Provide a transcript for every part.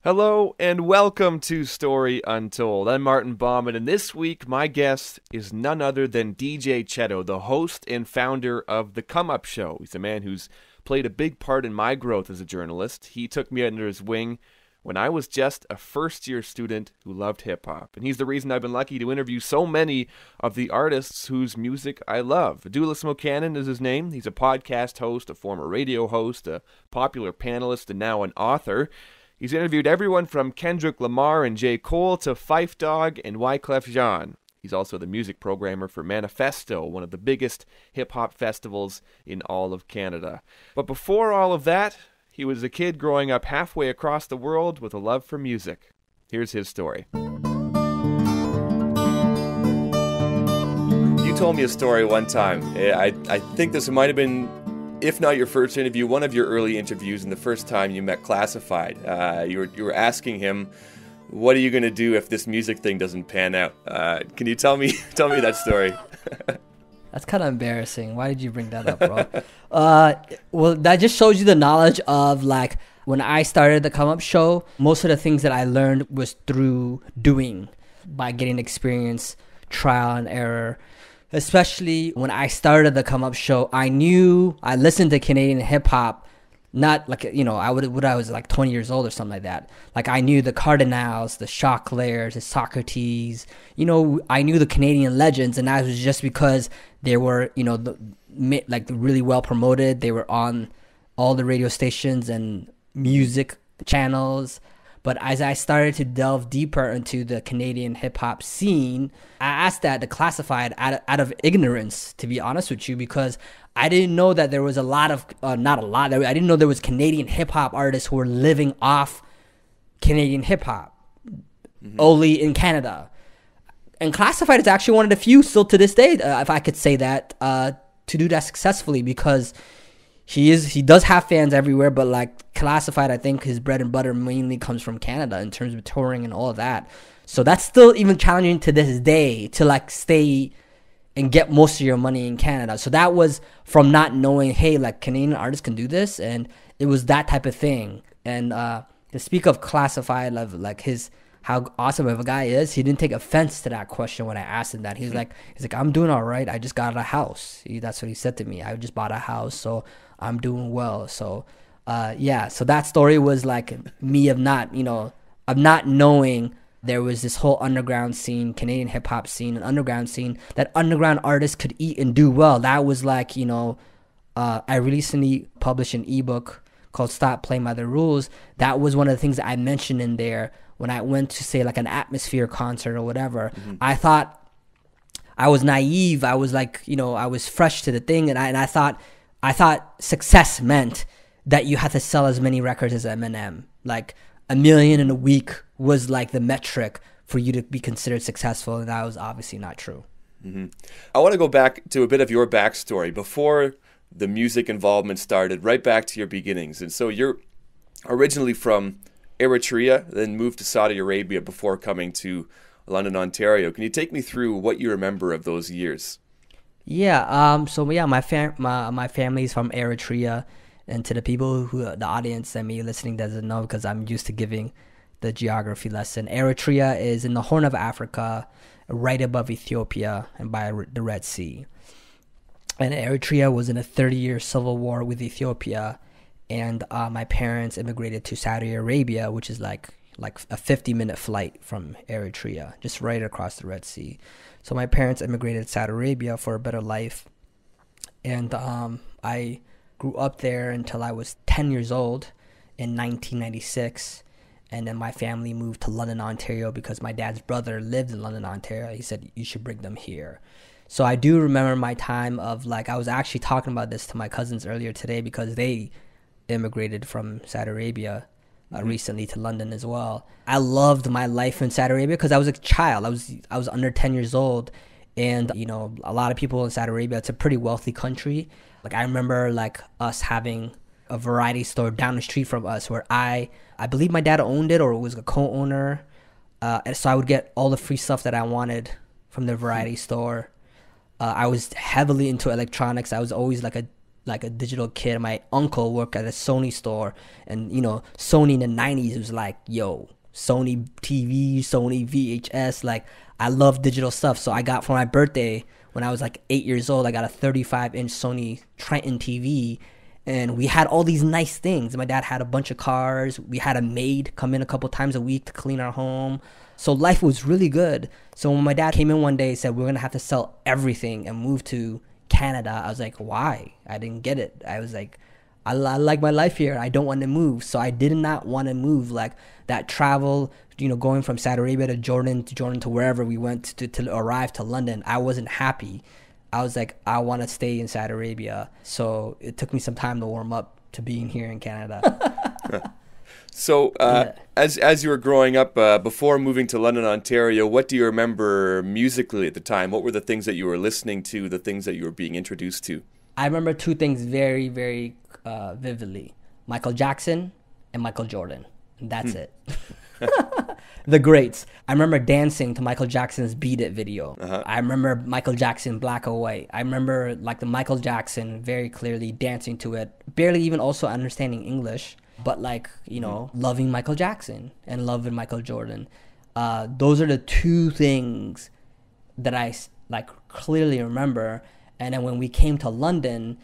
Hello and welcome to Story Untold. I'm Martin Bauman, and this week my guest is none other than DJ Chedo, the host and founder of The Come Up Show. He's a man who's played a big part in my growth as a journalist. He took me under his wing when I was just a first-year student who loved hip-hop. And he's the reason I've been lucky to interview so many of the artists whose music I love. Adulis Mokanan is his name. He's a podcast host, a former radio host, a popular panelist, and now an author. He's interviewed everyone from Kendrick Lamar and J. Cole to Phife Dawg and Wyclef Jean. He's also the music programmer for Manifesto, one of the biggest hip-hop festivals in all of Canada. But before all of that, he was a kid growing up halfway across the world with a love for music. Here's his story. You told me a story one time. I think this might have been, if not your first interview, one of your early interviews and the first time you met Classified. You were asking him, what are you going to do if this music thing doesn't pan out? Can you tell me that story? That's kind of embarrassing. Why did you bring that up, bro? Well, that just shows you the knowledge of, like, when I started the Come Up Show, most of the things that I learned was through doing, by getting experience, trial and error. Especially when I started the Come Up Show, I listened to Canadian hip hop, not like, I was like 20 years old or something like that. Like, I knew the Cardinals, the Chocolaires, the Socrates, I knew the Canadian legends, and that was just because they were, really well promoted. They were on all the radio stations and music channels. But as I started to delve deeper into the Canadian hip-hop scene, I asked that to Classified out of ignorance, to be honest with you, because I didn't know that there was I didn't know there was Canadian hip-hop artists who were living off Canadian hip-hop, only in Canada. And Classified is actually one of the few still to this day, if I could say that, to do that successfully, because he does have fans everywhere, but like Classified, I think his bread and butter mainly comes from Canada in terms of touring and all of that. So that's still even challenging to this day to like stay and get most of your money in Canada. So that was from not knowing, hey, like Canadian artists can do this, and it was that type of thing. And to speak of Classified, like how awesome of a guy is, he didn't take offense to that question when I asked him that. He's like, I'm doing all right. I just got a house. That's what he said to me. I just bought a house, so I'm doing well. So so that story was like me of not knowing there was this whole underground scene, Canadian hip hop scene, an underground scene that underground artists could eat and do well. That was like, I recently published an ebook called Stop Playing by the Rules. That was one of the things that I mentioned in there when I went to, say, like an Atmosphere concert or whatever. I thought I was naive. I was like, I was fresh to the thing, and I thought success meant that you had to sell as many records as Eminem. Like 1 million in a week was like the metric for you to be considered successful, and that was obviously not true. I want to go back to a bit of your backstory before the music involvement started, right back to your beginnings. And so you're originally from Eritrea, then moved to Saudi Arabia before coming to London, Ontario. Can you take me through what you remember of those years? Yeah. My family's from Eritrea, and to the people the audience and me listening doesn't know, because I'm used to giving the geography lesson. Eritrea is in the Horn of Africa, right above Ethiopia and by the Red Sea. And Eritrea was in a 30-year civil war with Ethiopia, and my parents immigrated to Saudi Arabia, which is like a 50-minute flight from Eritrea, just right across the Red Sea. So my parents immigrated to Saudi Arabia for a better life, and I grew up there until I was 10 years old in 1996, and then my family moved to London, Ontario, because my dad's brother lived in London, Ontario. He said, you should bring them here. So I do remember my time of, like, I was actually talking about this to my cousins earlier today, because they immigrated from Saudi Arabia recently to London as well. I loved my life in Saudi Arabia because I was a child. I was under 10 years old, and a lot of people in Saudi Arabia, it's a pretty wealthy country. Like, I remember like us having a variety store down the street from us where I believe my dad owned it or was a co-owner, and so I would get all the free stuff that I wanted from the variety store. I was heavily into electronics. I was always like a like a digital kid. My uncle worked at a Sony store, and Sony in the 90s, it was like, yo, Sony TV, Sony VHS. Like, I love digital stuff. So I got, for my birthday when I was like 8 years old, I got a 35-inch Sony Triton TV, and we had all these nice things. My dad had a bunch of cars. We had a maid come in a couple times a week to clean our home. So life was really good. So when my dad came in one day and said, we're going to have to sell everything and move to Canada, I was like, why? I didn't get it. I was like, I like my life here. I don't want to move. So I did not want to move. Like, that travel, going from Saudi Arabia to Jordan to wherever we went to arrive to London, I wasn't happy. I was like, I want to stay in Saudi Arabia. So it took me some time to warm up to being here in Canada. So as you were growing up, before moving to London, Ontario, what do you remember musically at the time? What were the things that you were listening to, the things that you were being introduced to? I remember two things very, very vividly. Michael Jackson and Michael Jordan. And that's it. The greats. I remember dancing to Michael Jackson's Beat It video. I remember Michael Jackson Black or White. I remember like the Michael Jackson very clearly dancing to it, barely even also understanding English, but like, loving Michael Jackson and loving Michael Jordan. Those are the two things that I like clearly remember. And then when we came to London,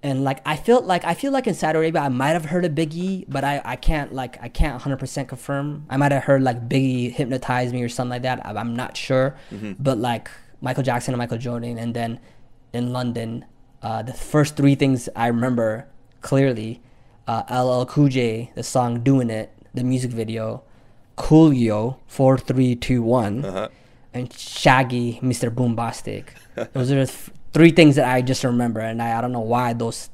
and like I feel like in Saudi Arabia I might have heard of Biggie, but I can't 100% confirm. I might have heard like Biggie Hypnotize Me or something like that. I'm not sure. But like Michael Jackson and Michael Jordan, and then in London, the first three things I remember clearly: LL Cool J, the song "Doing It," the music video; Coolio, 4321, and Shaggy, Mr. Boombastic. Those are the three things that I just remember, and I don't know why those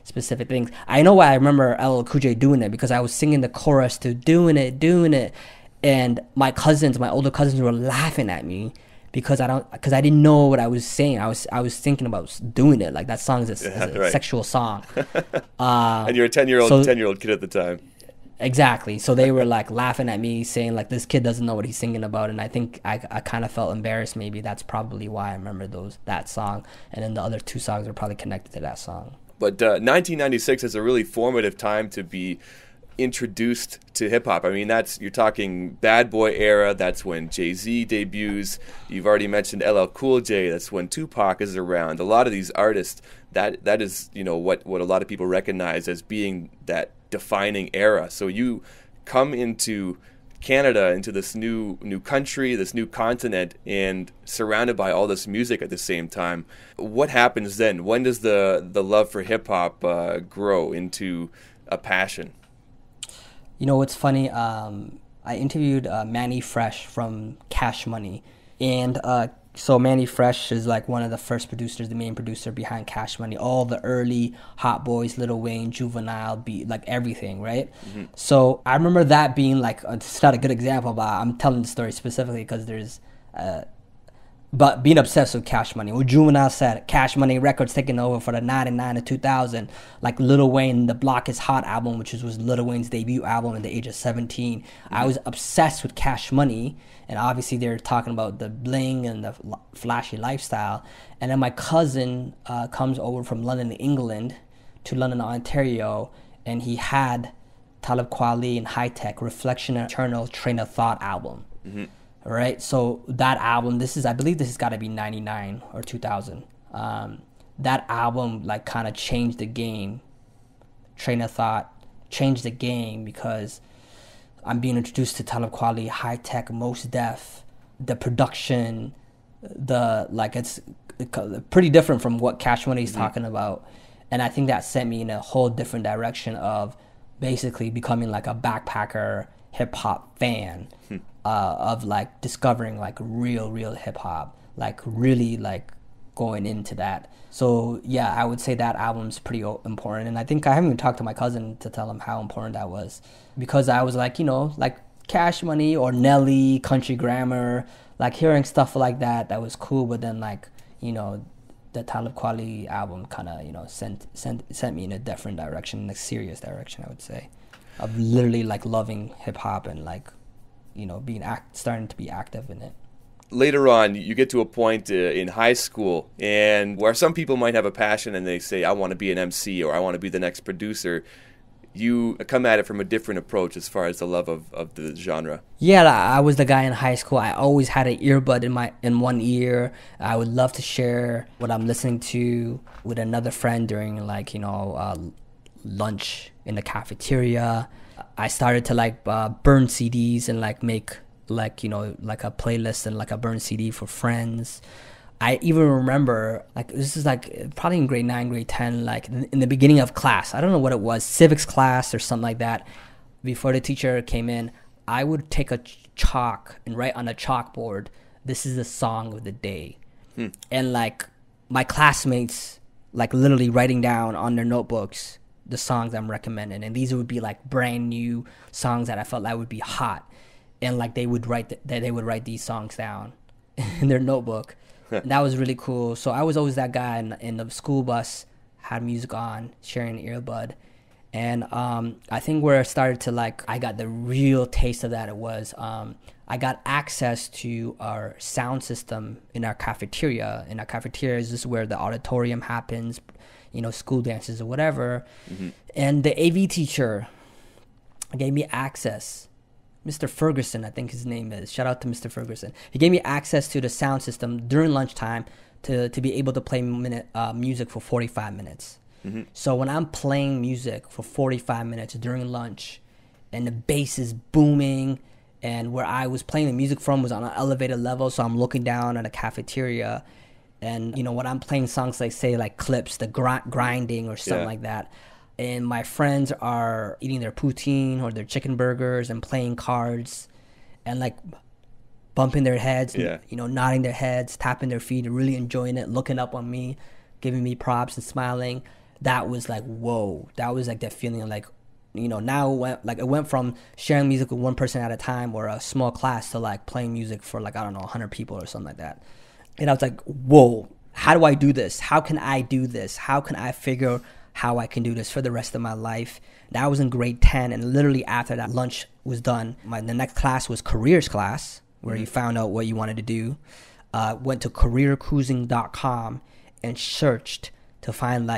specific things. I know why I remember LL Cool J doing it, because I was singing the chorus to "Doing It," and my older cousins were laughing at me because I didn't know what I was saying. I was thinking about doing it. Like, that song is a right. sexual song. And you're a 10-year-old kid at the time. Exactly. So they were like laughing at me, saying like, this kid doesn't know what he's singing about. And I think I kind of felt embarrassed. Maybe that's probably why I remember that song. And then the other two songs are probably connected to that song. But 1996 is a really formative time to be introduced to hip hop. I mean, you're talking Bad Boy era. That's when Jay-Z debuts. You've already mentioned LL Cool J. That's when Tupac is around. A lot of these artists, that is what a lot of people recognize as being that defining era. So you come into Canada, into this new country, this new continent, and surrounded by all this music at the same time. What happens then? When does the love for hip hop grow into a passion? What's funny? I interviewed Manny Fresh from Cash Money, and so Manny Fresh is like one of the first producers, the main producer behind Cash Money. All the early Hot Boys, Lil Wayne, Juvenile, beat, like everything, right? So I remember that being like, it's not a good example, but I'm telling the story specifically because there's, but being obsessed with Cash Money. What Juvenile said, Cash Money Records taking over for the 99 to 2000. Like Lil Wayne, The Block Is Hot album, which was Lil Wayne's debut album at the age of 17. I was obsessed with Cash Money. And obviously they're talking about the bling and the flashy lifestyle. And then my cousin comes over from London, England to London, Ontario. And he had Talib Kweli and High Tech, Reflection and Eternal Train of Thought album. Right? So that album, I believe this has got to be 99 or 2000. That album like kind of changed the game. Train of Thought changed the game because I'm being introduced to Talib Kweli, High Tech, Mos Def, the production, it's pretty different from what Cash Money is talking about. And I think that sent me in a whole different direction of basically becoming like a backpacker hip hop fan, of like discovering like real hip hop, like really like going into that. So yeah, I would say that album's pretty important. And I think I haven't even talked to my cousin to tell him how important that was, because I was like, like Cash Money or Nelly, Country Grammar, like hearing stuff like that was cool. But then like, the Talib Kweli album kind of, sent me in a different direction, in a serious direction, I would say, of literally like loving hip hop and like, starting to be active in it. later on, you get to a point in high school and where some people might have a passion and they say, I want to be an MC or I want to be the next producer. You come at it from a different approach as far as the love of the genre. Yeah, I was the guy in high school. I always had an earbud in one ear. I would love to share what I'm listening to with another friend during lunch in the cafeteria. I started to burn CDs and make a playlist and a burn CD for friends. I even remember, this is probably in grade 9, grade 10, in the beginning of class. I don't know what it was, civics class or something like that. Before the teacher came in, I would take a chalk and write on a chalkboard, this is the song of the day. And my classmates, literally writing down on their notebooks the songs I'm recommending. And these would be brand new songs that I felt would be hot. And they would write these songs down in their notebook. That was really cool. So I was always that guy in the school bus, had music on, sharing an earbud. And I think where I started to I got the real taste of that, it was I got access to our sound system in our cafeteria. In our cafeteria is just where the auditorium happens, school dances or whatever. Mm-hmm. And the AV teacher gave me access. Mr. Ferguson, I think his name is. Shout out to Mr. Ferguson. He gave me access to the sound system during lunchtime to be able to play music for 45 minutes. Mm-hmm. So when I'm playing music for 45 minutes during lunch and the bass is booming and where I was playing the music from was on an elevated level, so I'm looking down at a cafeteria and, when I'm playing songs like Clips, the grinding or something like that, and my friends are eating their poutine or their chicken burgers and playing cards and bumping their heads, and, nodding their heads, tapping their feet, and really enjoying it, looking up on me, giving me props and smiling. That was whoa. That was that feeling of now it went from sharing music with one person at a time or a small class to playing music for I don't know, 100 people or something like that. And I was whoa, how do I do this? How can I do this? How can I figure how I can do this for the rest of my life? That was in grade 10, and literally after that lunch was done, the next class was careers class, where you found out what you wanted to do. Went to careercruising.com and searched to find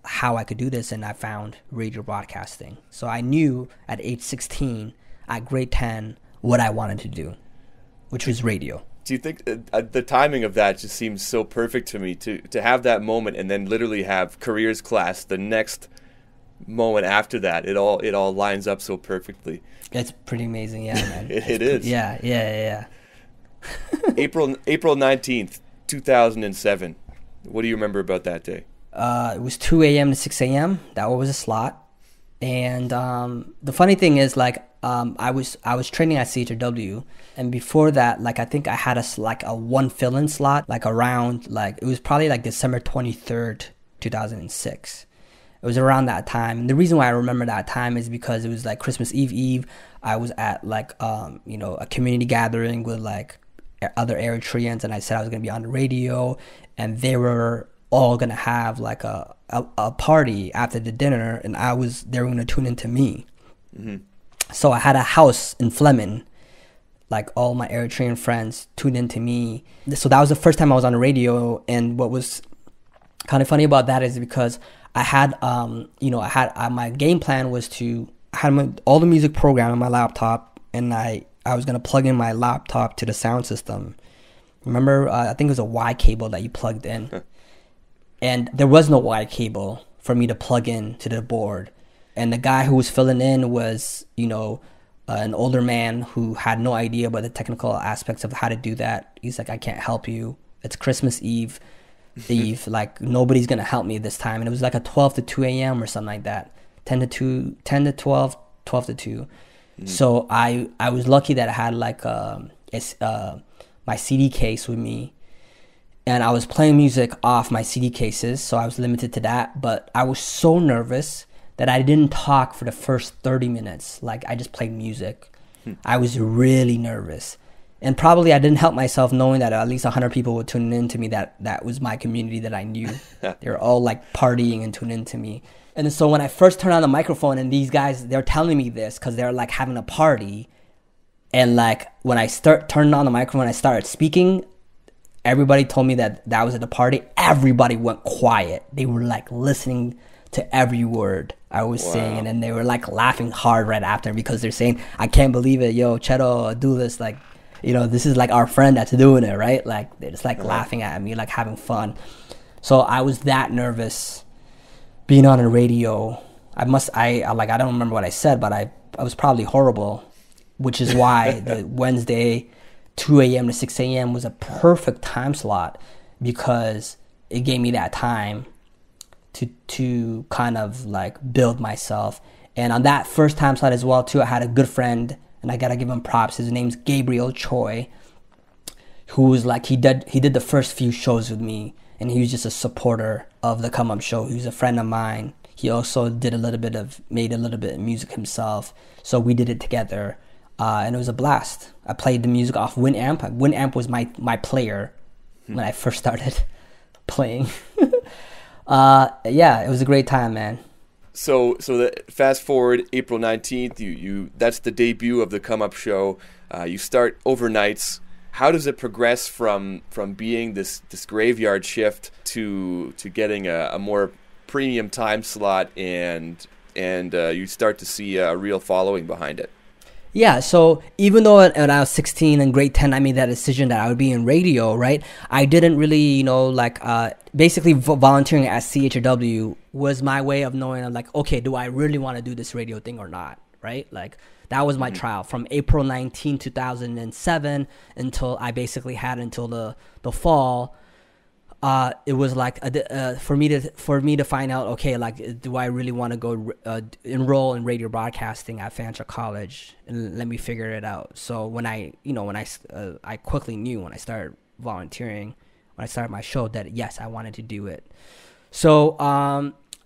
how I could do this, and I found radio broadcasting. So I knew at age 16, at grade 10, what I wanted to do, which was radio. Do you think the timing of that just seems so perfect to me, to have that moment and then literally have careers class the next moment after that? It all lines up so perfectly. It's pretty amazing, yeah, man. it is. Yeah. April 19th, 2007. What do you remember about that day? It was 2 a.m. to 6 a.m. That was a slot. And the funny thing is, I was training at CHW, and before that, I think I had a one fill-in slot, around, it was probably December 23rd, 2006. It was around that time. And the reason why I remember that time is because it was Christmas Eve. I was at a community gathering with other Eritreans, and I said I was going to be on the radio, and they were all going to have a party after the dinner, and they were going to tune into me. Mm-hmm. So I had a house in Fleming, all my Eritrean friends tuned into me. So that was the first time I was on the radio. And what was kind of funny about that is because I had, my game plan was I had all the music programmed on my laptop, and I was going to plug in my laptop to the sound system. Remember, I think it was a Y cable that you plugged in. And there was no Y cable for me to plug in to the board. And the guy who was filling in was, an older man who had no idea about the technical aspects of how to do that. He's like, I can't help you. It's Christmas Eve. Nobody's going to help me this time. And it was a 12 to 2 a.m. or something like that. 10 to 12, 12 to 2. Mm-hmm. So I was lucky that I had my CD case with me. And I was playing music off my CD cases, so I was limited to that. But I was so nervous that I didn't talk for the first 30 minutes. I just played music. I was really nervous. And probably I didn't help myself knowing that at least 100 people would tune in to me. That was my community that I knew. They were all partying and tuning into me. And so when I first turned on the microphone and these guys, they're telling me this because they're having a party, And like when I turned on the microphone, I started speaking. Everybody told me that was at the party. Everybody went quiet. They were like listening to every word I was saying, and then they were like laughing hard right after because they're saying, "I can't believe it, yo, Chedo, do this, like, you know, this is like our friend that's doing it, right?" Like they're just like laughing at me, like having fun. So I was that nervous being on a radio. I don't remember what I said, but I was probably horrible, which is why the Wednesday 2 a.m. to 6 a.m. was a perfect time slot because it gave me that time to kind of like build myself. And on that first time slot as well too, I had a good friend, and I gotta give him props. His name's Gabriel Choi, who was like, he did the first few shows with me, and he was just a supporter of the Come Up Show. He was a friend of mine. He also made a little bit of music himself. So we did it together, and it was a blast. I played the music off Winamp. Winamp was my player when I first started playing. Yeah, it was a great time, man. So fast forward April 19th, you that's the debut of the Come Up Show. You start overnights. How does it progress from being this graveyard shift to getting a more premium time slot, and you start to see a real following behind it? Yeah, so even though when I was 16 in grade 10, I made that decision that I would be in radio, right? I didn't really, basically volunteering at CHW was my way of knowing, like, okay, do I really want to do this radio thing or not, right? Like, that was my trial from April 19, 2007 until I basically had until the fall. It was like for me to find out, okay, like, do I really want to go enroll in radio broadcasting at Fanshawe College, and let me figure it out. So when I quickly knew when I started volunteering, when I started my show, that yes, I wanted to do it. So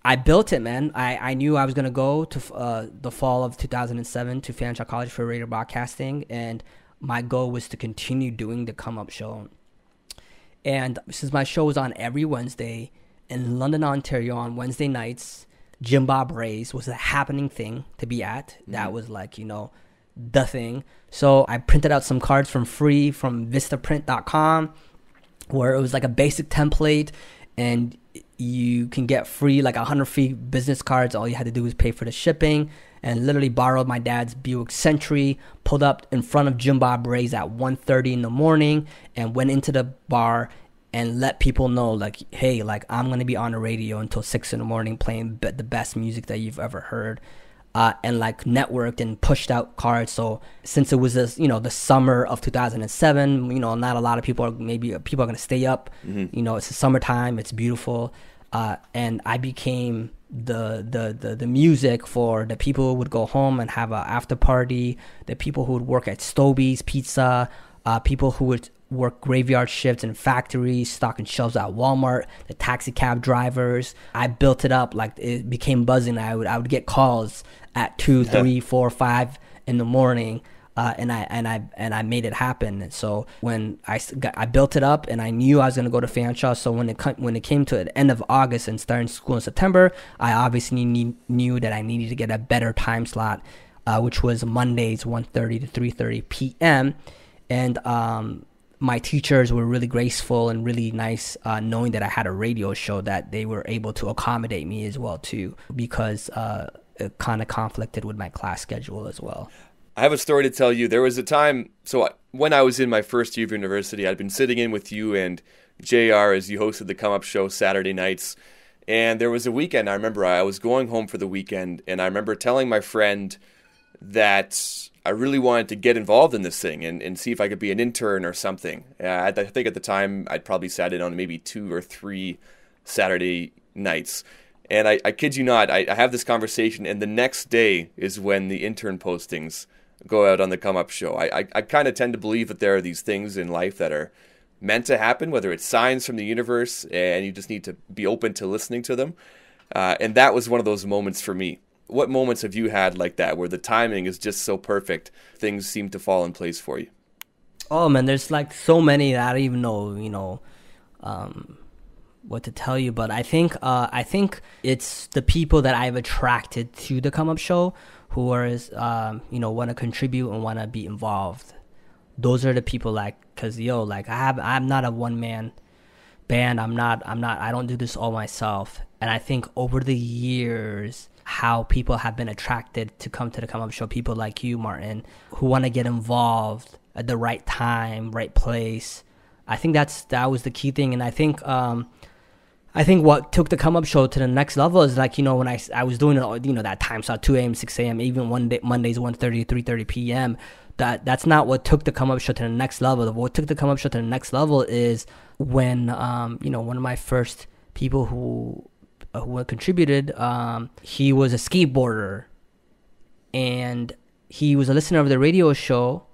I built it, man. I knew I was gonna go to the fall of 2007 to Fanshawe College for radio broadcasting, and my goal was to continue doing the Come Up Show. And since my show was on every Wednesday in London, Ontario on Wednesday nights, Jim Bob Ray's was a happening thing to be at. That was like, the thing. So I printed out some cards from vistaprint.com where it was like a basic template, and you can get free, like 100 free business cards. All you had to do was pay for the shipping, and literally borrowed my dad's Buick Century, pulled up in front of Jim Bob Ray's at 1:30 in the morning, and went into the bar and let people know, like, hey, like, I'm going to be on the radio until 6 in the morning playing the best music that you've ever heard. And like networked and pushed out cards. So since it was this, the summer of 2007, not a lot of people are going to stay up. It's the summertime, it's beautiful. And I became the music for the people who would go home and have an after party, the people who would work at Stobie's Pizza, people who would work graveyard shifts in factories, stocking shelves at Walmart, the taxi cab drivers. I built it up, like it became buzzing. I would get calls at 2, 3, 4, 5 in the morning. And I made it happen. So when I built it up, and I knew I was going to go to Fanshawe. So when it came to the end of August and starting school in September, I obviously knew that I needed to get a better time slot, which was Mondays 1:30 to 3:30 p.m. And my teachers were really graceful and really nice, knowing that I had a radio show, that they were able to accommodate me as well too, because it kind of conflicted with my class schedule as well. I have a story to tell you. There was a time, when I was in my first year of university, I'd been sitting in with you and JR as you hosted the Come Up Show Saturday nights. And there was a weekend, I remember I was going home for the weekend, and I remember telling my friend that I really wanted to get involved in this thing and see if I could be an intern or something. I think at the time I'd probably sat in on maybe 2 or 3 Saturday nights. And I kid you not, I have this conversation, and the next day is when the intern postings go out on the Come Up Show. I kind of tend to believe that there are these things in life that are meant to happen, whether it's signs from the universe, and you just need to be open to listening to them. And that was one of those moments for me. What moments have you had like that, where the timing is just so perfect, things seem to fall in place for you? Oh man, there's like so many that I don't even know, what to tell you. But I think it's the people that I've attracted to the Come Up Show who are want to contribute and want to be involved. Those are the people, like, cause I'm not a one man band. I don't do this all myself. And I think over the years, how people have been attracted to come to the Come Up Show, people like you, Martin, who want to get involved at the right time, right place. I think that was the key thing. And I think what took the Come Up Show to the next level is, like, when I was doing it, that time slot, 2 a.m., 6 a.m., even Mondays, 1:30, 3:30 p.m., that's not what took the Come Up Show to the next level. What took the Come Up Show to the next level is when, one of my first people who contributed, he was a skateboarder, and he was a listener of the radio show,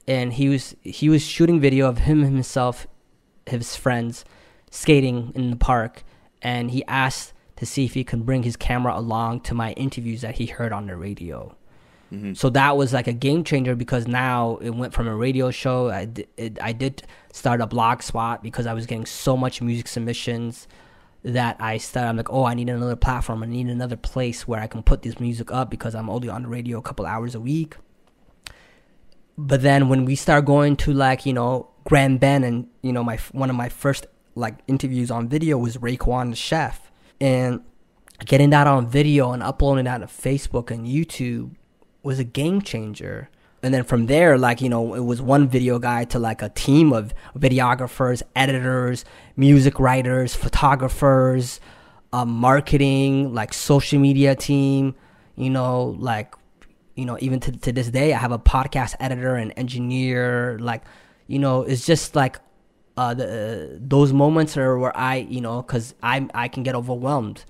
and he was shooting video of himself, his friends, skating in the park, and he asked to see if he could bring his camera along to my interviews that he heard on the radio. Mm-hmm. So that was like a game changer, because now it went from a radio show. I did start a blog spot because I was getting so much music submissions that I'm like, I need another platform. I need another place where I can put this music up, because I'm only on the radio a couple hours a week. But then when we start going to, like, Grand Bend, and one of my first, like, interviews on video was Raekwon the chef, and getting that on video and uploading that to Facebook and YouTube was a game changer. And then from there, like, it was one video guy to, like, a team of videographers, editors, music writers, photographers, marketing, like, social media team, even to this day, I have a podcast editor and engineer. Like, it's just like those moments are where because I can get overwhelmed.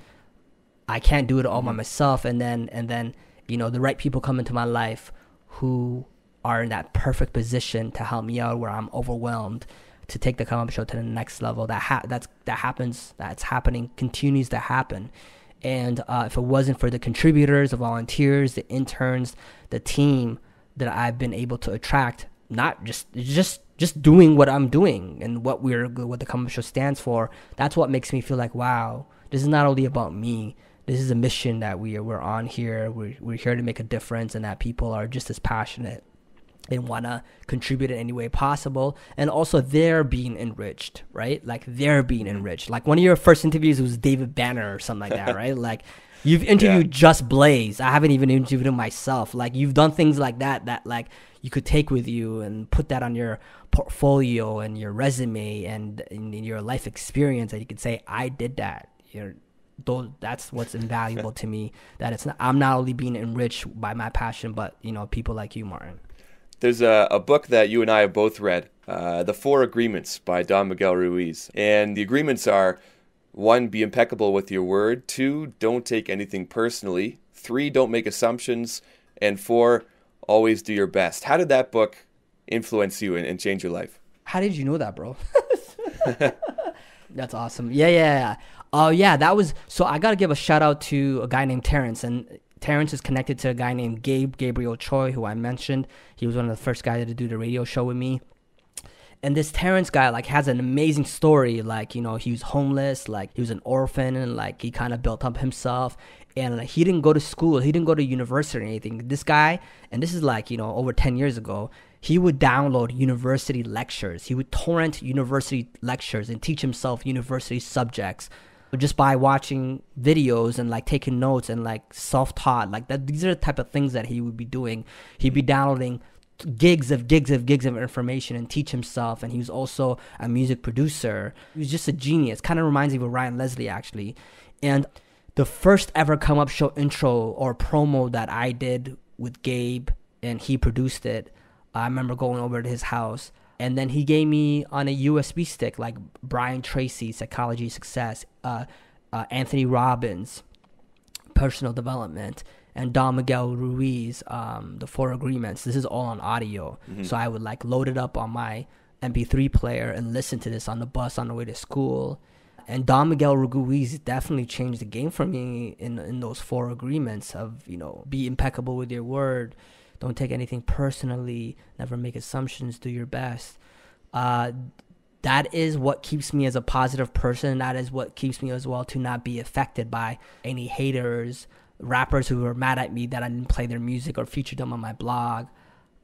I can't do it all by myself. And then the right people come into my life who are in that perfect position to help me out where I'm overwhelmed, to take the Come Up Show to the next level. That's happening, continues to happen. And if it wasn't for the contributors, the volunteers, the interns, the team that I've been able to attract, not just doing what I'm doing and what the Come Up Show stands for, that's what makes me feel like, wow, this is not only about me. This is a mission that we're on here. We're here to make a difference, and that people are just as passionate and want to contribute in any way possible. And also they're being enriched, right? Like, they're being enriched. Like, one of your first interviews was David Banner or something like that, right? Like, you've interviewed Just Blaze. I haven't even interviewed him myself. Like, you've done things like that, like, you could take with you and put that on your portfolio and your resume and in your life experience, and you could say, I did that. That's what's invaluable to me, that I'm not only being enriched by my passion, but people like you, Martin. There's a book that you and I have both read, The 4 Agreements by Don Miguel Ruiz. And the agreements are: 1, be impeccable with your word; 2, don't take anything personally; 3, don't make assumptions; and 4, always do your best. How did that book influence you and change your life? How did you know that, bro? That's awesome. Yeah. Oh, yeah, that was... So I got to give a shout out to a guy named Terrence, and Terrence is connected to a guy named Gabriel Choi, who I mentioned. He was one of the first guys to do the radio show with me. And this Terrence guy, like, has an amazing story. Like, he was homeless, like, he was an orphan, and, like, he kind of built up himself. And, like, he didn't go to school. He didn't go to university or anything. This guy, and this is, like, over 10 years ago, he would download university lectures. He would torrent university lectures and teach himself university subjects just by watching videos and, like, taking notes and, like, self-taught. Like, these are the type of things that he would be doing. He'd be downloading gigs of information and teach himself. And he was also a music producer. He was just a genius. Kind of reminds me of Ryan Leslie, actually. And the first ever Come Up Show intro or promo that I did with Gabe, and he produced it, I remember going over to his house, and then he gave me on a USB stick, like, Brian Tracy, Psychology of Success, Anthony Robbins, Personal Development, and Don Miguel Ruiz, the 4 Agreements. This is all on audio. Mm-hmm. So I would, like, load it up on my MP3 player and listen to this on the bus on the way to school. And Don Miguel Ruiz definitely changed the game for me in those 4 agreements of, be impeccable with your word, don't take anything personally, never make assumptions, do your best. That is what keeps me as a positive person. That is what keeps me as well to not be affected by any haters, rappers who were mad at me that I didn't play their music or feature them on my blog.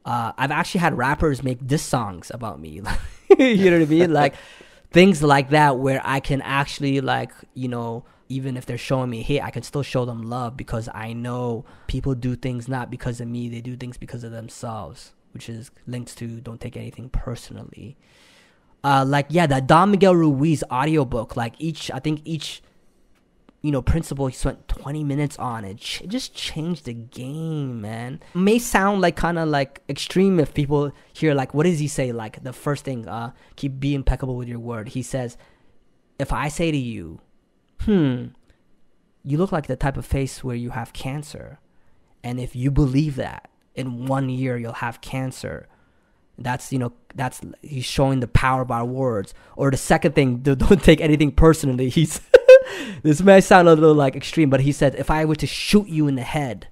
I've actually had rappers make diss songs about me. You know what I mean? Like things like that where I can actually like, you know, even if they're showing me hate, I can still show them love because I know people do things not because of me. They do things because of themselves, which is linked to don't take anything personally. That Don Miguel Ruiz audiobook, like each you know, principle he spent 20 minutes on it. It just changed the game, man. It may sound like kind of like extreme if people hear like, what does he say? Like the first thing, be impeccable with your word. He says, if I say to you, you look like the type of face where you have cancer. And if you believe that in 1 year you'll have cancer, that's he's showing the power of our words. Or the second thing, don't take anything personally. This may sound a little like extreme, but he said, if I were to shoot you in the head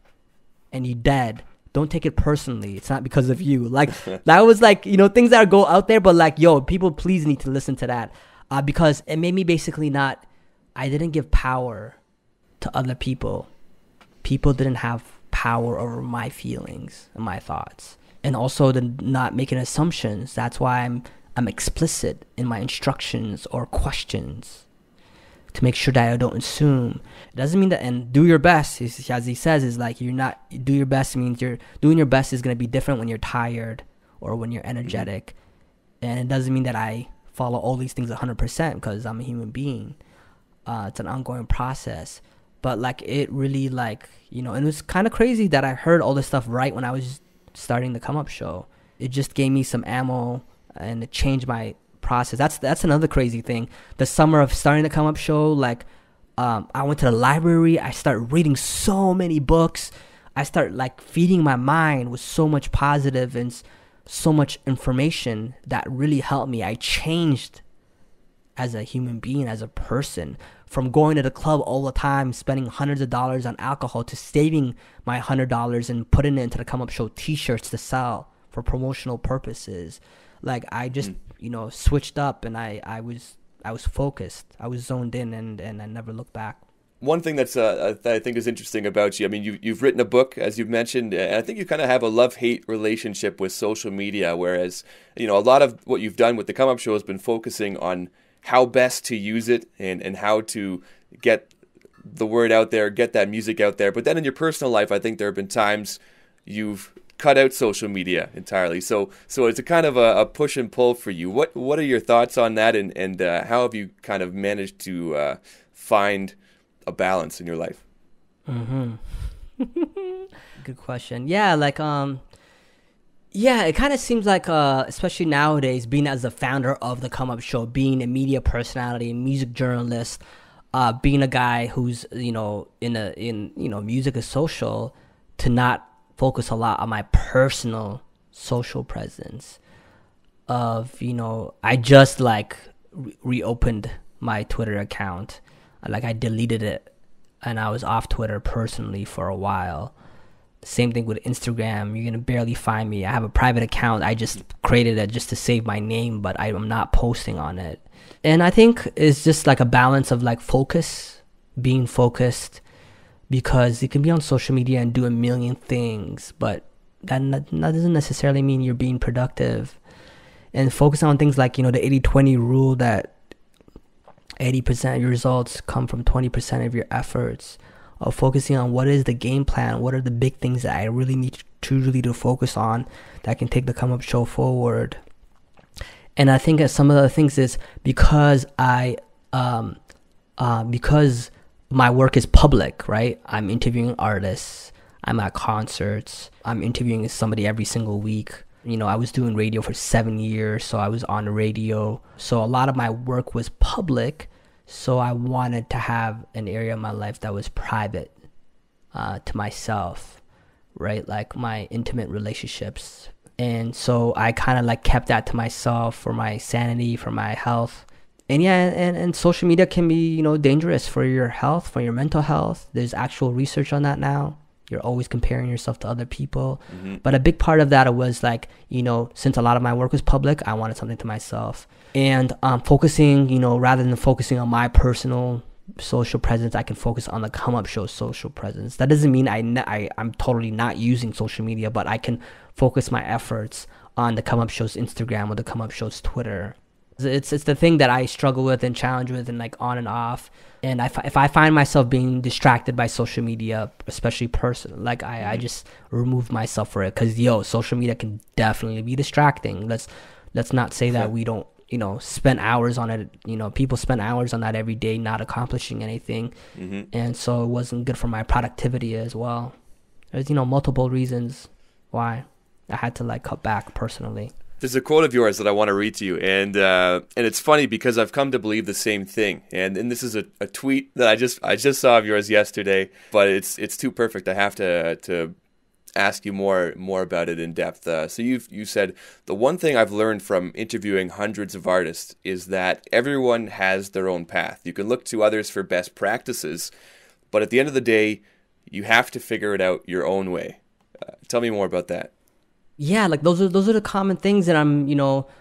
and you dead, don't take it personally. It's not because of you. Like that was like, you know, things that go out there, but like, yo, people please need to listen to that. Because it made me basically I didn't give power to other people. People didn't have power over my feelings and my thoughts. And also the not making assumptions. That's why I'm explicit in my instructions or questions, to make sure that I don't assume. It doesn't mean that, and do your best, as he says, is like do your best means you're doing your best is going to be different when you're tired or when you're energetic. And it doesn't mean that I follow all these things 100% because I'm a human being. It's an ongoing process. But like it really like, you know, and it was kind of crazy that I heard all this stuff right when I was starting the Come Up Show. It just gave me some ammo and it changed my process. That's another crazy thing. The summer of starting the Come Up Show, like I went to the library. I started reading so many books. I started like feeding my mind with so much positive and so much information that really helped me. I changed as a human being, as a person, from going to the club all the time, spending hundreds of dollars on alcohol, to saving my $100 and putting it into the Come Up Show t-shirts to sell for promotional purposes. Like I just you know, switched up, and I was focused. I was zoned in, and I never looked back. One thing that I think is interesting about you, I mean, you've written a book, as you've mentioned, and I think you kind of have a love-hate relationship with social media, whereas, you know, a lot of what you've done with the Come Up Show has been focusing on how best to use it and how to get the word out there, get that music out there. But then in your personal life, I think there have been times you've cut out social media entirely. So it's a kind of a push and pull for you. What are your thoughts on that, and how have you kind of managed to find a balance in your life? Good question. Yeah, like it kind of seems like especially nowadays, being as the founder of the Come Up Show, being a media personality, music journalist, being a guy who's, you know, in music is social, to not focus a lot on my personal social presence of, you know, I just like reopened my Twitter account. Like I deleted it and I was off Twitter personally for a while. Same thing with Instagram. You're gonna barely find me. I have a private account. I just created it just to save my name, but I'm not posting on it. And I think it's just like a balance of like being focused, because you can be on social media and do a million things, but that doesn't necessarily mean you're being productive. And focus on things like, you know, the 80-20 rule, that 80% of your results come from 20% of your efforts. Of focusing on what is the game plan, what are the big things that I really need to focus on that can take the Come Up Show forward. And I think that some of the things is because because my work is public, right? I'm interviewing artists, I'm at concerts, I'm interviewing somebody every single week. You know, I was doing radio for 7 years, so I was on the radio. So a lot of my work was public. So I wanted to have an area of my life that was private to myself, right? Like my intimate relationships. And so I kind of like kept that to myself for my sanity, for my health. And yeah, and social media can be, you know, dangerous for your health, for your mental health. There's actual research on that now. You're always comparing yourself to other people. But a big part of that was like, you know, since a lot of my work was public, I wanted something to myself. And focusing, you know, rather than focusing on my personal social presence, I can focus on the come up show social presence. That doesn't mean I'm totally not using social media, but I can focus my efforts on the come up show's Instagram or the come up show's Twitter. It's the thing that I struggle with and challenge with, and like on and off. And if I find myself being distracted by social media, especially personal, like I just remove myself for it, because social media can definitely be distracting. Let's not say that we don't, spend hours on it. People spend hours on that every day, not accomplishing anything. And so it wasn't good for my productivity as well. There's, multiple reasons why I had to like cut back personally. There's a quote of yours that I want to read to you, and it's funny because I've come to believe the same thing. And this is a tweet that I just saw of yours yesterday, but it's too perfect. I have to ask you more about it in depth. So you said, the one thing I've learned from interviewing hundreds of artists is that everyone has their own path. You can look to others for best practices, but at the end of the day, you have to figure it out your own way. Tell me more about that. Yeah, like those are the common things that I'm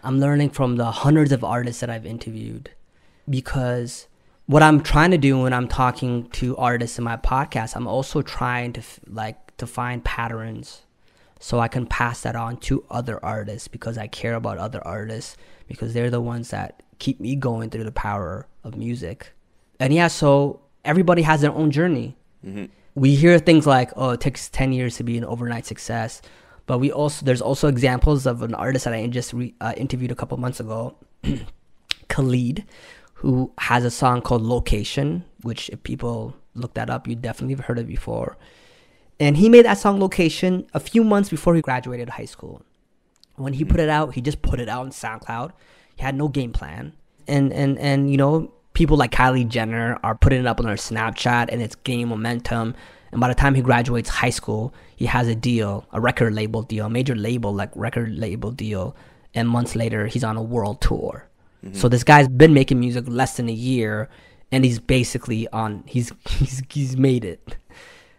learning from the hundreds of artists that I've interviewed. Because what I'm trying to do when I'm talking to artists in my podcast, I'm also trying to find patterns so I can pass that on to other artists, because I care about other artists, because they're the ones that keep me going through the power of music. And yeah, so everybody has their own journey. We hear things like, oh, it takes 10 years to be an overnight success. But there's also examples of an artist that I just interviewed a couple months ago, Khalid, who has a song called Location, which if people look that up, you definitely have heard it before. And he made that song Location a few months before he graduated high school. When he put it out, he just put it out on SoundCloud. He had no game plan. And people like Kylie Jenner are putting it up on their Snapchat, and it's gaining momentum. And by the time he graduates high school, he has a deal, a record label deal, a major label, like record label deal. And months later, he's on a world tour. So this guy's been making music less than a year, and he's basically he's made it.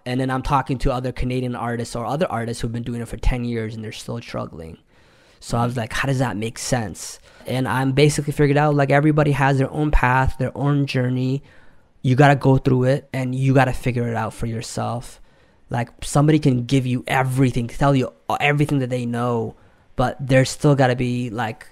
And then I'm talking to other Canadian artists or other artists who've been doing it for 10 years and they're still struggling. So I was like, how does that make sense? And I'm basically figured out, like, everybody has their own path, their own journey. You got to go through it, and you got to figure it out for yourself. Like, somebody can give you everything, tell you everything that they know, but there's still got to be, like,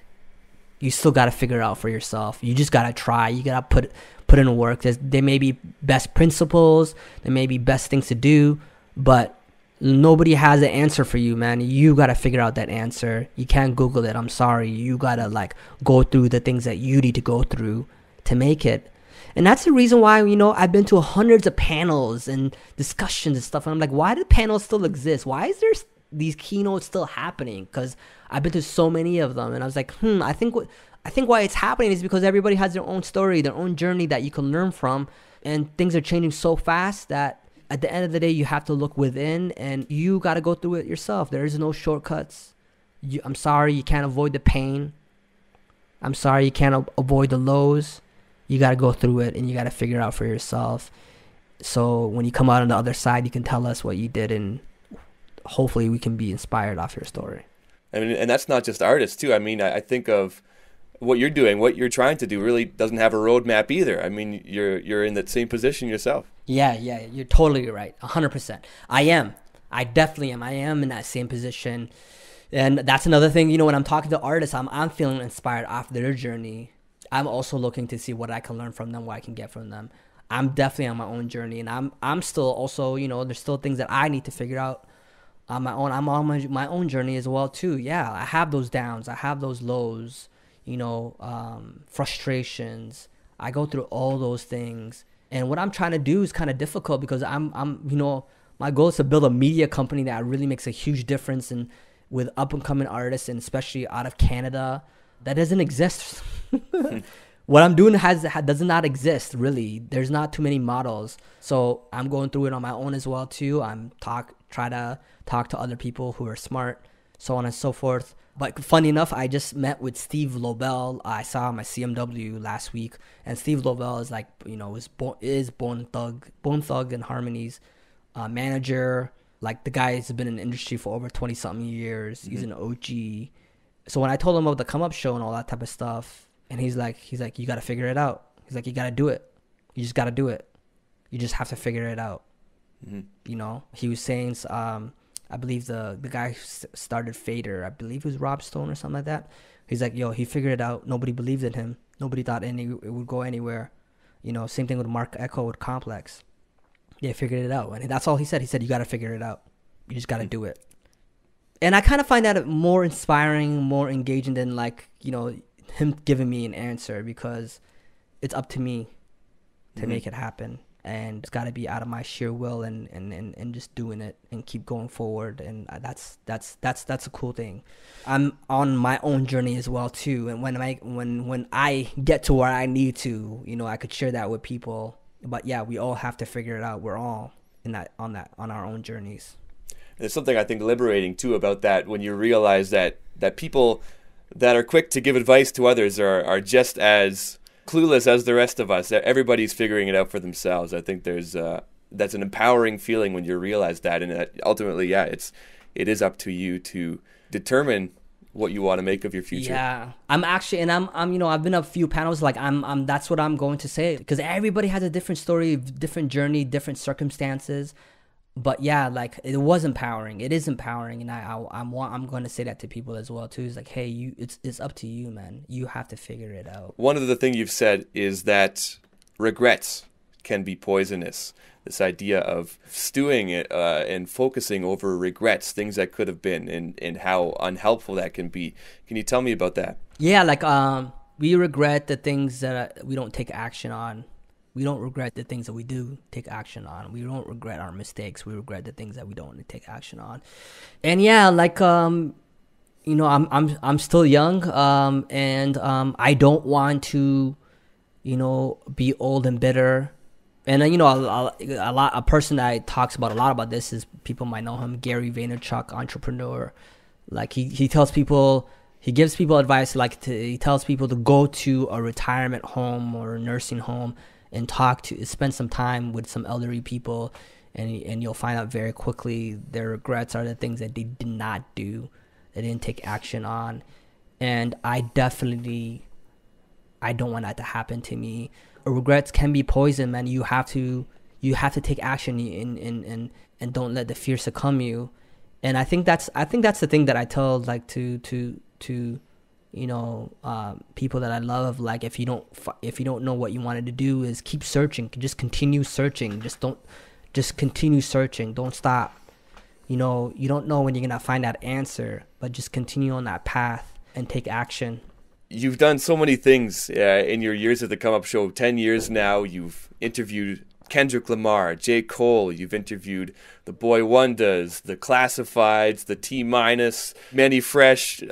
you still got to figure it out for yourself. You just got to try. You got to put in work. There may be best principles. There may be best things to do, but nobody has an answer for you, man. You got to figure out that answer. You can't Google it. I'm sorry. You got to, like, go through the things that you need to go through to make it. And that's the reason why, I've been to hundreds of panels and discussions and stuff. And I'm like, why do panels still exist? Why is there these keynotes still happening? Because I've been to so many of them. And I was like, I think why it's happening is because everybody has their own story, their own journey that you can learn from. And things are changing so fast that at the end of the day, you have to look within, and you got to go through it yourself. There is no shortcuts. I'm sorry, you can't avoid the pain. I'm sorry, you can't avoid the lows. You got to go through it, and you got to figure it out for yourself. So when you come out on the other side, you can tell us what you did, and hopefully we can be inspired off your story. I mean, and that's not just artists too. I mean, I think of what you're doing, what you're trying to do really doesn't have a roadmap either. I mean, you're in that same position yourself. Yeah, you're totally right. 100%. I definitely am. I am in that same position. And that's another thing, when I'm talking to artists, I'm feeling inspired off their journey. I'm also looking to see what I can learn from them, what I can get from them. I'm definitely on my own journey, and I'm still also, there's still things that I need to figure out on my own. I'm on my own journey as well too. Yeah, I have those downs, I have those lows, frustrations. I go through all those things, and what I'm trying to do is kind of difficult because I'm my goal is to build a media company that really makes a huge difference with up and coming artists, and especially out of Canada. That doesn't exist. What I'm doing does not exist, really. There's not too many models. So I'm going through it on my own as well too. Try to talk to other people who are smart, so on and so forth. But funny enough, I just met with Steve Lobel. I saw him at CMW last week, and Steve Lobel is like, is Bone Thug and Harmony's manager. Like, the guy has been in the industry for over 20 something years. He's an OG. So when I told him about the Come Up show and all that type of stuff, and he's like, you got to figure it out. He's like, you got to do it. You just got to do it. You just have to figure it out. You know, he was saying, I believe the guy who started Fader, I believe it was Rob Stone or something like that. He's like, yo, he figured it out. Nobody believed in him. Nobody thought it would go anywhere. You know, same thing with Mark Echo with Complex. They figured it out. And that's all he said. He said, you got to figure it out. You just got to do it. And I kind of find that more inspiring, more engaging than like, you know, him giving me an answer, because it's up to me to make it happen. And it's got to be out of my sheer will and just doing it and keep going forward. And that's a cool thing. I'm on my own journey as well too. And when I get to where I need to, you know, I could share that with people. But yeah, we all have to figure it out. We're all on our own journeys. There's something I think liberating too about that, when you realize that people that are quick to give advice to others are just as clueless as the rest of us. Everybody's figuring it out for themselves. I think that's an empowering feeling when you realize that, and that ultimately, yeah, it is up to you to determine what you want to make of your future. Yeah, I'm you know, I've been a few panels, like that's what I'm going to say, because everybody has a different story, different journey, different circumstances. But yeah, like, it was empowering. It is empowering, and I'm going to say that to people as well too. It's like, hey, it's up to you, man. You have to figure it out. One of the things you've said is that regrets can be poisonous. This idea of stewing it and focusing over regrets, things that could have been, and how unhelpful that can be. Can you tell me about that? Yeah, like we regret the things that we don't take action on. We don't regret the things that we do take action on. We don't regret our mistakes. We regret the things that we don't take action on. And yeah, like you know, I'm still young, and I don't want to, you know, be old and bitter. And you know, a person that talks about a lot about this is, people might know him, Gary Vaynerchuk, entrepreneur. Like he tells people, he gives people advice, like he tells people to go to a retirement home or a nursing home and spend some time with some elderly people, and you'll find out very quickly their regrets are the things that they did not do, they didn't take action on. And I don't want that to happen to me. Regrets can be poison, man. You have to take action and don't let the fear succumb you. And I think that's the thing that I tell, like, to you know, people that I love, like, if you don't know what you wanted to do, is keep searching. Just continue searching. Just continue searching. Don't stop. You know, you don't know when you're gonna find that answer, but just continue on that path and take action. You've done so many things in your years at the Come Up Show. 10 years now. You've interviewed Kendrick Lamar, J. Cole. You've interviewed the Boy Wondas, the Classifieds, the T-, Manny Fresh.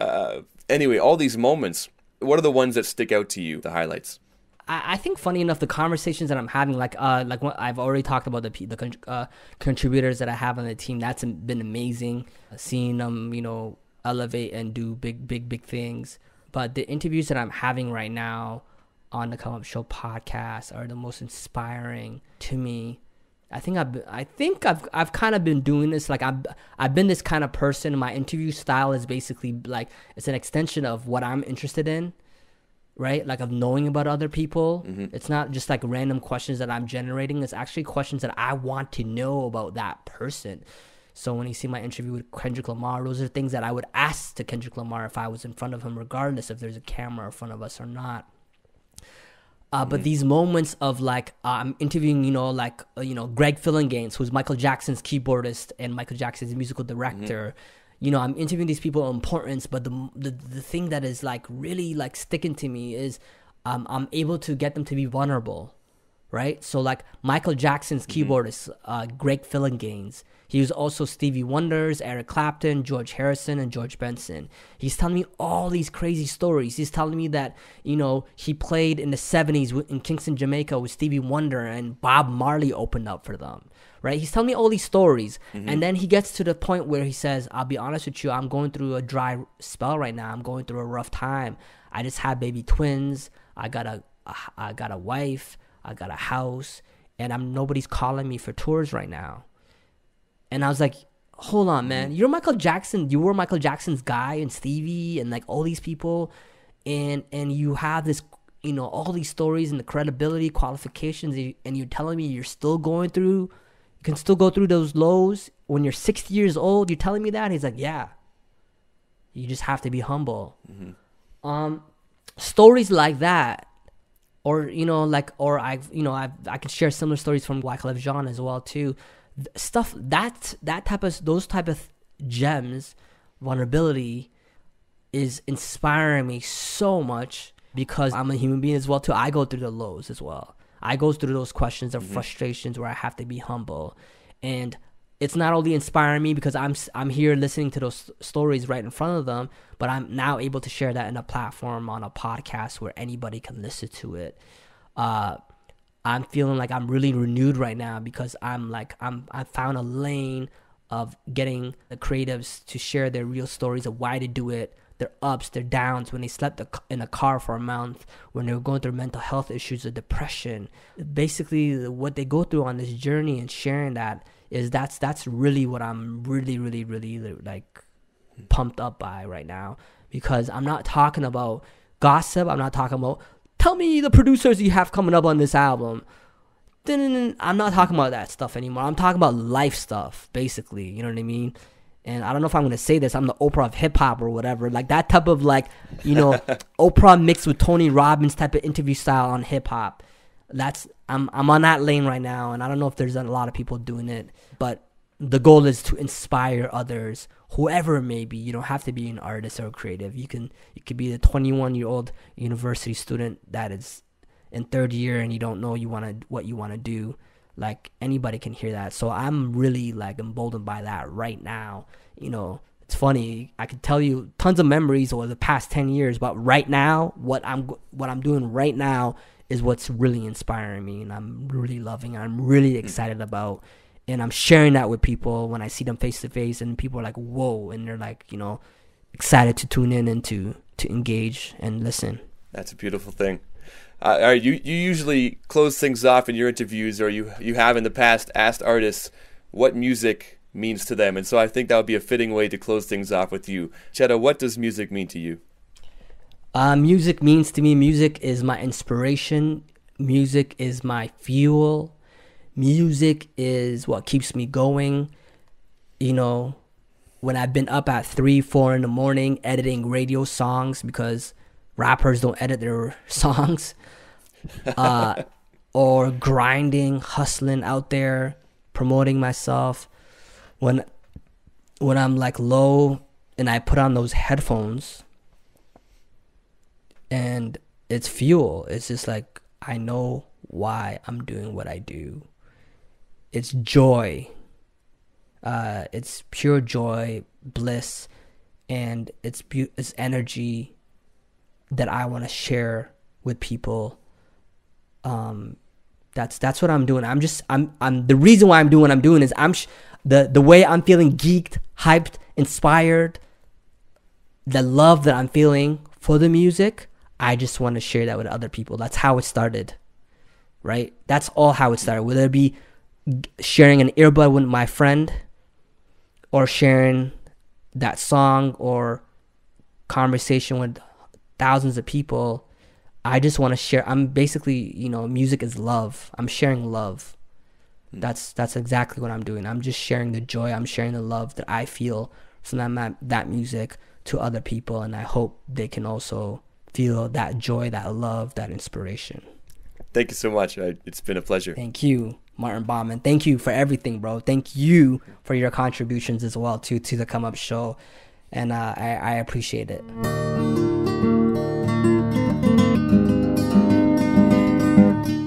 Anyway, all these moments, what are the ones that stick out to you, the highlights? I think, funny enough, the conversations that I'm having, like what I've already talked about, the contributors that I have on the team, that's been amazing. Seeing them, you know, elevate and do big things. But the interviews that I'm having right now on the Come Up Show podcast are the most inspiring to me. I think I've kind of been doing this. Like, I've been this kind of person. My interview style is basically like, it's an extension of what I'm interested in, right? Like, of knowing about other people. Mm-hmm. It's not just like random questions that I'm generating. It's actually questions that I want to know about that person. So when you see my interview with Kendrick Lamar, those are things that I would ask to Kendrick Lamar if I was in front of him, regardless if there's a camera in front of us or not. But these moments of, like, I'm interviewing, you know, like, you know, Greg Fillinganes, who's Michael Jackson's keyboardist and Michael Jackson's musical director. You know, I'm interviewing these people of importance, but the thing that is, like, really, like, sticking to me is I'm able to get them to be vulnerable, right? So, like, Michael Jackson's keyboardist, Greg Fillinganes. He was also Stevie Wonder's, Eric Clapton, George Harrison, and George Benson. He's telling me all these crazy stories. He's telling me that, you know, he played in the 70s in Kingston, Jamaica with Stevie Wonder, and Bob Marley opened up for them, right? He's telling me all these stories. And then he gets to the point where he says, I'll be honest with you, I'm going through a dry spell right now. I'm going through a rough time. I just had baby twins. I got a wife. I got a house. And nobody's calling me for tours right now. And I was like, hold on, man. You're Michael Jackson. You were Michael Jackson's guy, and Stevie, and, like, all these people. And you have this all these stories and the credibility, qualifications, and you're telling me you can still go through those lows when you're 60 years old. You're telling me that? He's like, yeah. You just have to be humble. Stories like that, or I could share similar stories from Wyclef Jean as well too. Stuff those type of gems, vulnerability, is inspiring me so much because I'm a human being as well too. I go through the lows as well. I go through those questions of frustrations where I have to be humble, and it's not only inspiring me because I'm here listening to those stories right in front of them, but I'm now able to share that in a platform on a podcast where anybody can listen to it. I'm feeling like I'm really renewed right now because I found a lane of getting the creatives to share their real stories of why they do it, their ups, their downs, when they slept in a car for a month, when they were going through mental health issues or depression. Basically, what they go through on this journey, and sharing that's really what I'm really, really, really like pumped up by right now, because I'm not talking about gossip. I'm not talking about, tell me the producers you have coming up on this album. I'm not talking about that stuff anymore. I'm talking about life stuff, basically. You know what I mean? And I don't know if I'm going to say this. I'm the Oprah of hip hop or whatever. Like that type of Oprah mixed with Tony Robbins type of interview style on hip hop. I'm on that lane right now. And I don't know if there's a lot of people doing it, but the goal is to inspire others, whoever it may be. You don't have to be an artist or a creative. You could be the 21-year-old university student that is in third year and you don't know what you want to do. Like, anybody can hear that. So I'm really like emboldened by that right now. It's funny, I could tell you tons of memories over the past 10 years, but right now, what I'm doing right now is what's really inspiring me, and I'm really loving it. I'm really excited about, and I'm sharing that with people when I see them face to face, and people are like, whoa, and they're like, excited to tune in and to engage and listen. That's a beautiful thing. You usually close things off in your interviews, or you have in the past asked artists what music means to them, and so I think that would be a fitting way to close things off with you. Chedo, what does music mean to you? Music means to me, music is my inspiration. Music is my fuel. Music is what keeps me going. When I've been up at 3, 4 in the morning editing radio songs, because rappers don't edit their songs, or grinding, hustling out there, promoting myself. When I'm like low and I put on those headphones, and it's fuel. It's just like, I know why I'm doing what I do. It's joy. It's pure joy, bliss, and it's energy that I want to share with people. That's what I'm doing. I'm the reason why I'm doing what I'm doing is the way I'm feeling geeked, hyped, inspired, the love that I'm feeling for the music. I just want to share that with other people. That's how it started, right? That's all how it started. Whether it be sharing an earbud with my friend, or sharing that song or conversation with thousands of people, I just want to share. I'm basically, music is love. I'm sharing love. That's exactly what I'm doing. I'm just sharing the joy. I'm sharing the love that I feel from that music to other people, and I hope they can also feel that joy, that love, that inspiration. Thank you so much. It's been a pleasure. Thank you, Martin Baumann. Thank you for everything, bro. Thank you for your contributions as well to the Come Up Show, and I appreciate it.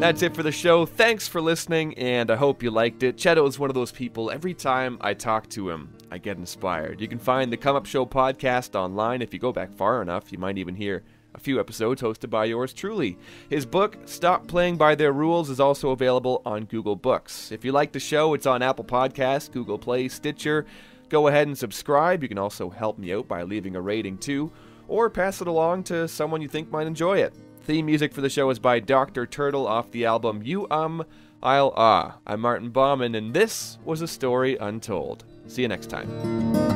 That's it for the show. Thanks for listening, and I hope you liked it. Chedo is one of those people, every time I talk to him, I get inspired. You can find the Come Up Show podcast online. If you go back far enough, you might even hear a few episodes hosted by yours truly. His book, Stop Playing by Their Rules, is also available on Google Books. If you like the show, it's on Apple Podcasts, Google Play, Stitcher. Go ahead and subscribe. You can also help me out by leaving a rating too, or pass it along to someone you think might enjoy it. Theme music for the show is by Dr. Turtle off the album You I'll Ah. I'm Martin Baumann, and this was A Story Untold. See you next time.